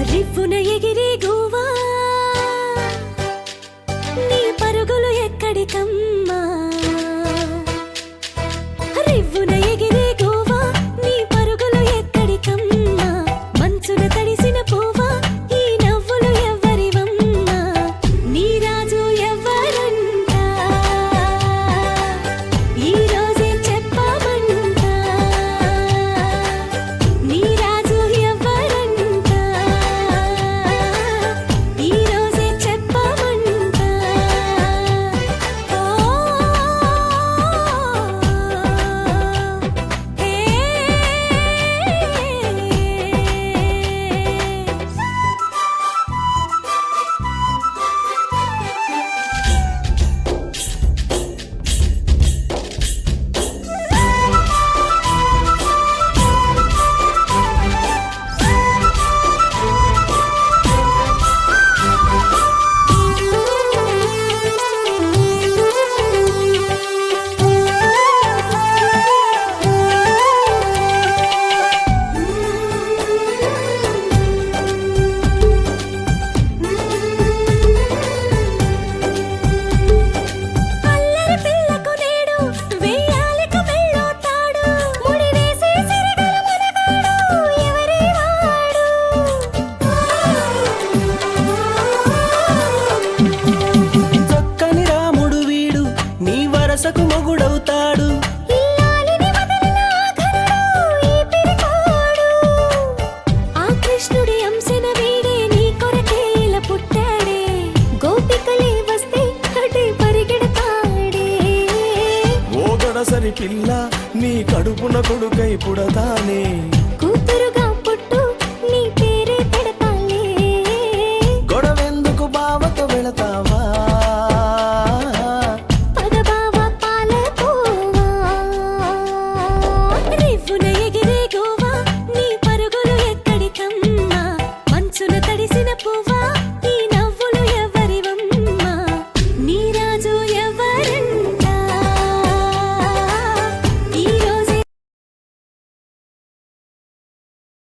రివ్వున ఎగిరే గువ్వా నీ పరుగులు ఎక్కడికమ్మా రివ్వున ఎగిరే గువ్వా నీ పరుగులు ఎక్కడికమ్మా మంచున తడిసిన పువ్వా ఈ నవ్వులు ఎవ్వరివమ్మా నీ రాజు ఎవ్వరంట ఈ రోజే చెప్పమంట నీ రాజు ఎవ్వరంట ఈ రోజే చెప్పమంట ఓ హే అల్లరి పిల్లకు నేడు వెయ్యాలిక మెళ్ళోతాడు ముడి వేసి సిరిగల మనగాడు ఎవరి వాడు చక్కని రాముడు వీడు నీ వరసకు మొగుడవుతాడు ఇల్లాలిని వదలిన ఆఖరుడు ఈ పిరికోడు ఆ కృష్ణుడి అంశన వీడే నీ కొరకే ఇలా పుట్టాడే గోపికలే వస్తే అటే పరిగెడతాడే ఓ గడసరి పిల్ల నీ కడుపున కొడుకై పుడతానే